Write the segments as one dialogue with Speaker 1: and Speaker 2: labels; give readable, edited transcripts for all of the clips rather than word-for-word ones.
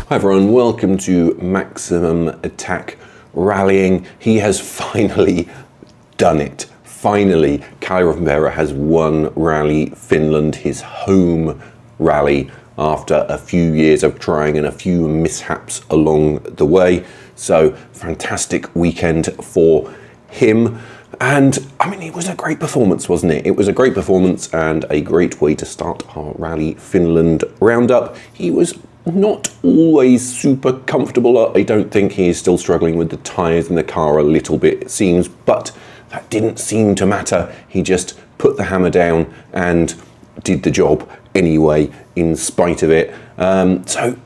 Speaker 1: Hi everyone, welcome to Maximum Attack Rallying. He has finally done it. Finally, Kalle Rovanperä has won Rally Finland, his home rally, after a few years of trying and a few mishaps along the way. So, fantastic weekend for him. And, I mean, it was a great performance, wasn't it? It was a great performance and a great way to start our Rally Finland roundup. He was not always super comfortable. I don't think he is still struggling with the tyres in the car a little bit, it seems, but that didn't seem to matter. He just put the hammer down and did the job anyway, in spite of it. So,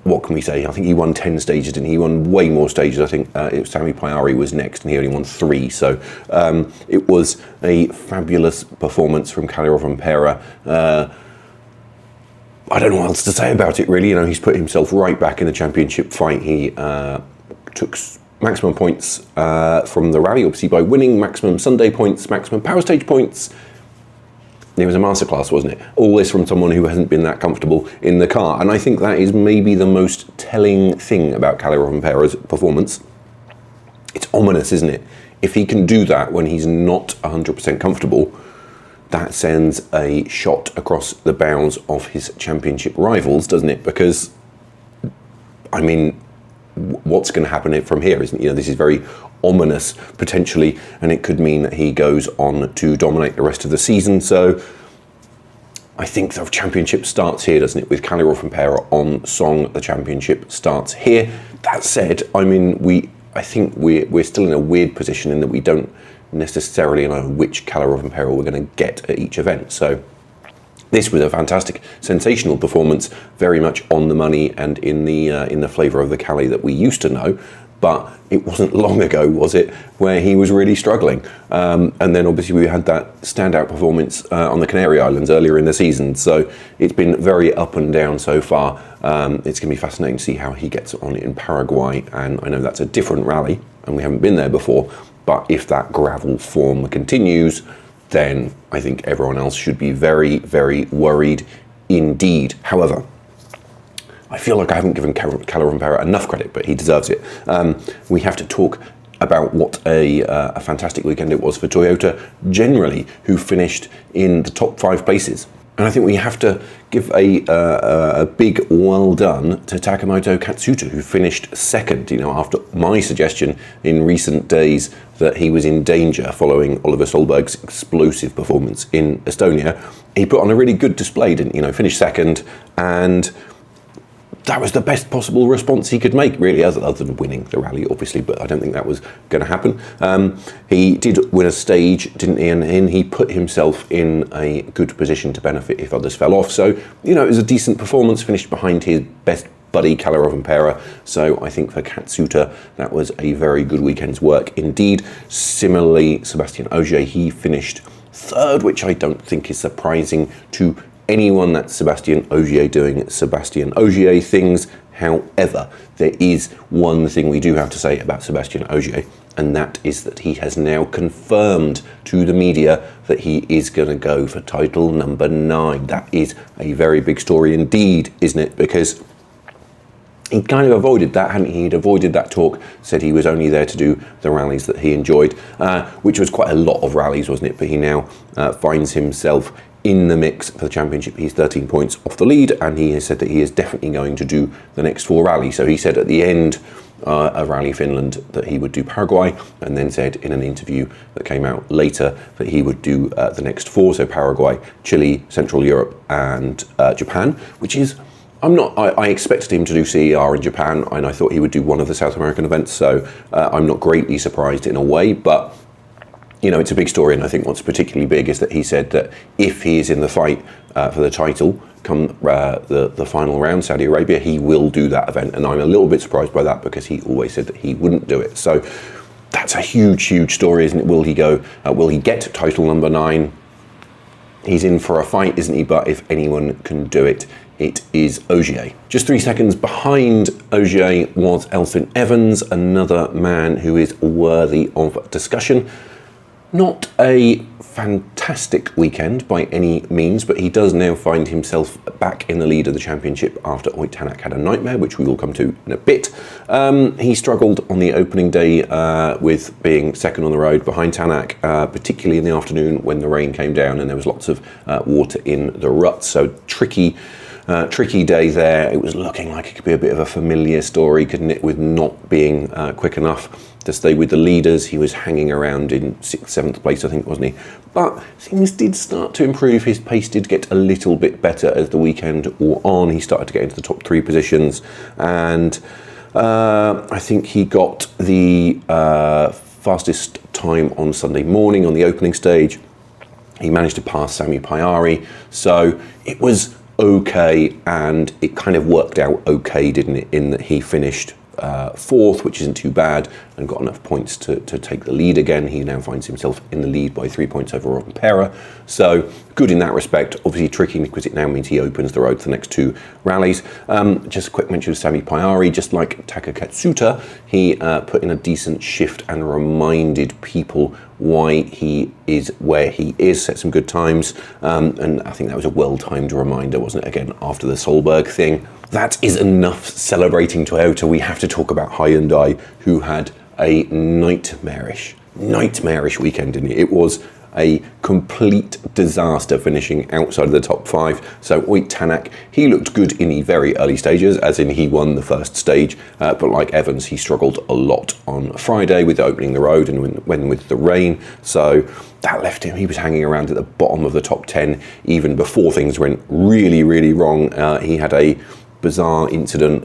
Speaker 1: what can we say? I think he won 10 stages, and he won way more stages. I think Sami Pajari was next, and he only won 3. So it was a fabulous performance from Kalle Rovanperä. I don't know what else to say about it, really. You know, he's put himself right back in the championship fight. He took maximum points from the rally, obviously, by winning, maximum Sunday points, maximum power stage points. It was a masterclass, wasn't it? All this from someone who hasn't been that comfortable in the car. And I think that is maybe the most telling thing about Kalle Rovanperä's performance. It's ominous, isn't it? If he can do that when he's not 100% comfortable, that sends a shot across the bows of his championship rivals, doesn't it? Because, I mean, what's going to happen from here, isn't it? You know, this is very ominous potentially, and it could mean that he goes on to dominate the rest of the season. So I think the championship starts here, doesn't it? With Kalle Rovanperä on song, the championship starts here. That said, I mean, I think we're still in a weird position in that we don't necessarily know which Kalle Rovanperä we're going to get at each event. So this was a fantastic, sensational performance, very much on the money and in the flavour of the Kalle that we used to know. But it wasn't long ago, was it, where he was really struggling. And then obviously we had that standout performance on the Canary Islands earlier in the season. So it's been very up and down so far. It's going to be fascinating to see how he gets on in Paraguay. And I know that's a different rally and we haven't been there before. But if that gravel form continues, then I think everyone else should be very, very worried indeed. However, I feel like I haven't given Kalle Rovanperä enough credit, but he deserves it. We have to talk about what a fantastic weekend it was for Toyota generally, who finished in the top 5 places. And I think we have to give a big well done to Takamoto Katsuta, who finished second. You know, after my suggestion in recent days that he was in danger following Oliver Solberg's explosive performance in Estonia, he put on a really good display, didn't you know, finished second, and that was the best possible response he could make, really, other than winning the rally, obviously, but I don't think that was going to happen. He did win a stage, didn't he, and he put himself in a good position to benefit if others fell off. So, you know, it was a decent performance, finished behind his best buddy, Kalle Rovanperä. So I think for Katsuta, that was a very good weekend's work indeed. Similarly, Sébastien Ogier, he finished third, which I don't think is surprising to anyone. That's Sébastien Ogier doing Sébastien Ogier things. However, there is one thing we do have to say about Sébastien Ogier, and that is that he has now confirmed to the media that he is going to go for title number 9. That is a very big story indeed, isn't it? Because he kind of avoided that, hadn't he? He'd avoided that talk, said he was only there to do the rallies that he enjoyed, which was quite a lot of rallies, wasn't it? But he now finds himself in the mix for the championship. He's 13 points off the lead, and he has said that he is definitely going to do the next 4 rallies. So he said at the end of Rally Finland that he would do Paraguay, and then said in an interview that came out later that he would do the next 4, so Paraguay, Chile, Central Europe, and Japan, which is, I expected him to do CER in Japan, and I thought he would do one of the South American events, so I'm not greatly surprised in a way, but you know, it's a big story, and I think what's particularly big is that he said that if he is in the fight for the title come the final round, Saudi Arabia, he will do that event, and I'm a little bit surprised by that because he always said that he wouldn't do it. So that's a huge, huge story, isn't it? Will he go? Will he get title number 9? He's in for a fight, isn't he? But if anyone can do it, it is Ogier. Just 3 seconds behind Ogier was Elfyn Evans, another man who is worthy of discussion. Not a fantastic weekend by any means, but he does now find himself back in the lead of the championship after Ott Tänak had a nightmare, which we will come to in a bit. He struggled on the opening day with being second on the road behind Tänak, particularly in the afternoon when the rain came down and there was lots of water in the ruts. So tricky day there. It was looking like it could be a bit of a familiar story, couldn't it, with not being quick enough to stay with the leaders. He was hanging around in 6th, 7th place, I think, wasn't he? But things did start to improve. His pace did get a little bit better as the weekend wore on. He started to get into the top 3 positions, and I think he got the fastest time on Sunday morning on the opening stage. He managed to pass Sami Pajari, so it was okay, and it kind of worked out okay, didn't it, in that he finished 4th, which isn't too bad, and got enough points to take the lead again. He now finds himself in the lead by 3 points over Rovanperä, so good in that respect. Obviously tricky because it now means he opens the road for the next 2 rallies. Just a quick mention of Sami Pajari. Just like Taka Katsuta, he put in a decent shift and reminded people why he is where he is, set some good times, and I think that was a well-timed reminder, wasn't it, again, after the Solberg thing. That is enough celebrating Toyota. We have to talk about Hyundai, who had a nightmarish weekend, didn't it? It was a complete disaster, finishing outside of the top 5. So Ott Tänak, he looked good in the very early stages, as in he won the first stage, but like Evans, he struggled a lot on Friday with opening the road and when with the rain. So that left him, he was hanging around at the bottom of the top 10 even before things went really, really wrong. He had a bizarre incident,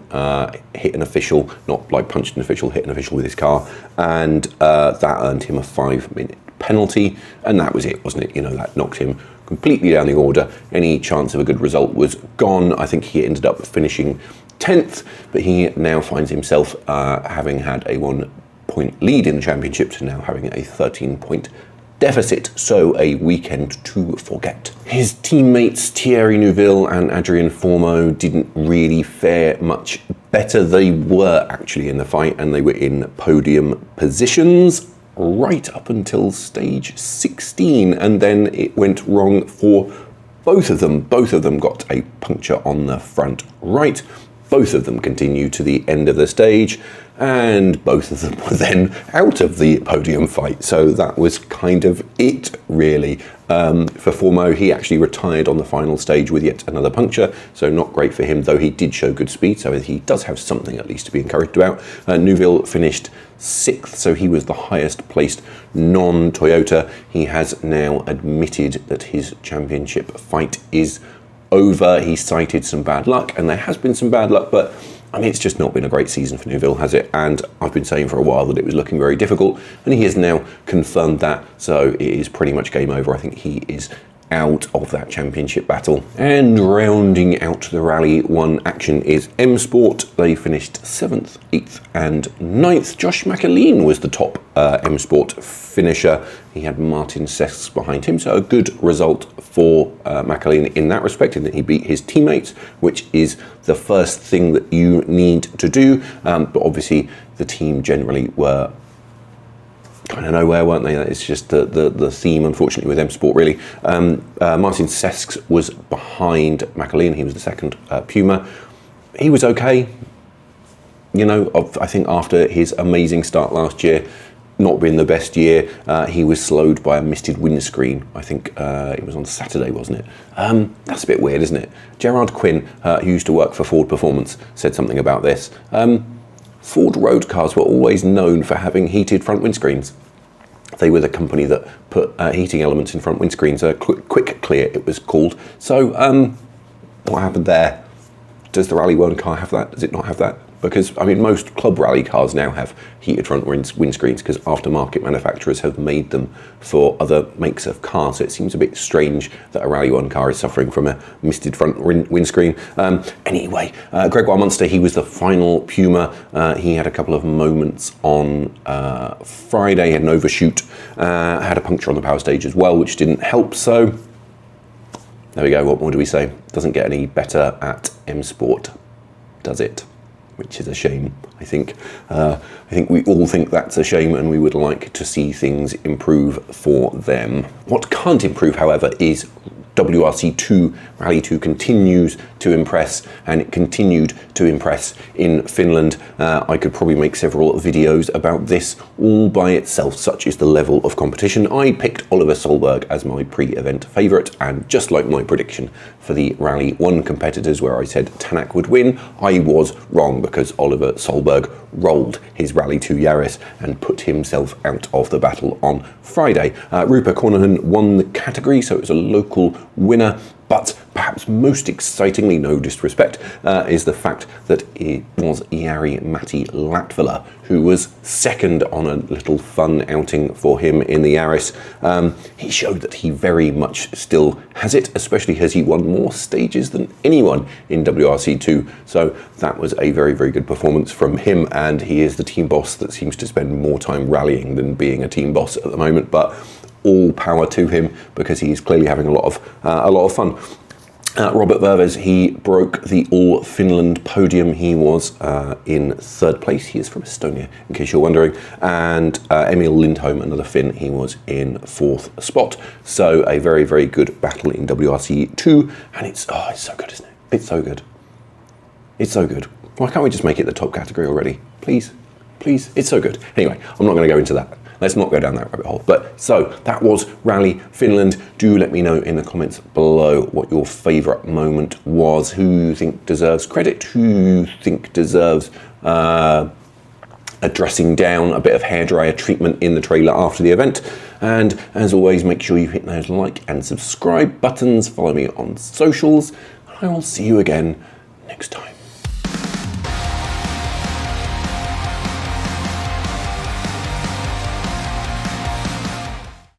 Speaker 1: hit an official, not like punched an official, hit an official with his car, and that earned him a 5-minute penalty, and that was it, wasn't it? You know, that knocked him completely down the order. Any chance of a good result was gone. I think he ended up finishing 10th, but he now finds himself having had a 1-point lead in the championship to now having a 13-point deficit, so a weekend to forget. His teammates Thierry Neuville and Adrien Fourmeau didn't really fare much better. They were actually in the fight and they were in podium positions right up until stage 16, and then it went wrong for both of them. Both of them got a puncture on the front right. Both of them continued to the end of the stage, and both of them were then out of the podium fight. So that was kind of it, really. For Fourmeau, he actually retired on the final stage with yet another puncture, so not great for him, though he did show good speed, so he does have something at least to be encouraged about. Neuville finished 6th, so he was the highest placed non-Toyota. He has now admitted that his championship fight is over. He cited some bad luck, and there has been some bad luck, but I mean, it's just not been a great season for Neuville, has it? And I've been saying for a while that it was looking very difficult, and he has now confirmed that, so it is pretty much game over. I think he is out of that championship battle. And rounding out the Rally 1 action is M Sport. They finished 7th, 8th and 9th. Josh McAleen was the top M Sport finisher. He had Martin Sess behind him, so a good result for McAleen in that respect, in that he beat his teammates, which is the first thing that you need to do. But obviously the team generally were kind of nowhere, weren't they? It's just the theme, unfortunately, with M Sport, really. Martin Sess was behind McAleen. He was the second Puma. He was okay. You know, I think after his amazing start last year, not been the best year, he was slowed by a misted windscreen. I think it was on Saturday, wasn't it? That's a bit weird, isn't it? Gerard Quinn, who used to work for Ford Performance, said something about this. Ford road cars were always known for having heated front windscreens. They were the company that put heating elements in front windscreens. Quick Clear, it was called. So what happened there? Does the Rally 1 car have that? Does it not have that? Because, I mean, most club rally cars now have heated front windscreens because aftermarket manufacturers have made them for other makes of cars. So it seems a bit strange that a Rally 1 car is suffering from a misted front windscreen. Anyway, Gregoire Munster, he was the final Puma. He had a couple of moments on Friday, had an overshoot, had a puncture on the power stage as well, which didn't help. So there we go. What more do we say? Doesn't get any better at M Sport, does it? which is a shame, I think. I think we all think that's a shame, and we would like to see things improve for them. What can't improve, however, is WRC 2. Rally 2 continues to impress, and it continued to impress in Finland. I could probably make several videos about this all by itself, such is the level of competition. I picked Oliver Solberg as my pre-event favourite, and just like my prediction for the Rally 1 competitors where I said Tanak would win, I was wrong, because Oliver Solberg rolled his Rally 2 Yaris and put himself out of the battle on Friday. Rupert Cornahan won the category, so it was a local winner. But perhaps most excitingly, no disrespect, is the fact that it was Jari Matti Latvala who was second on a little fun outing for him in the Yaris. He showed that he very much still has it, especially as he won more stages than anyone in WRC 2. So that was a very, very good performance from him, and he is the team boss that seems to spend more time rallying than being a team boss at the moment. But all power to him, because he's clearly having a lot of fun. Robert Verves, he broke the All Finland podium. He was in third place. He is from Estonia, in case you're wondering. And Emil Lindholm, another Finn, he was in fourth spot. So a very, very good battle in WRC 2. And it's so good, isn't it? It's so good. It's so good. Why can't we just make it the top category already? Please, please. It's so good. Anyway, I'm not going to go into that. Let's not go down that rabbit hole. But so that was Rally Finland. Do let me know in the comments below what your favourite moment was. Who you think deserves credit? Who you think deserves a dressing down, a bit of hairdryer treatment in the trailer after the event? And as always, make sure you hit those like and subscribe buttons. Follow me on socials. I will see you again next time.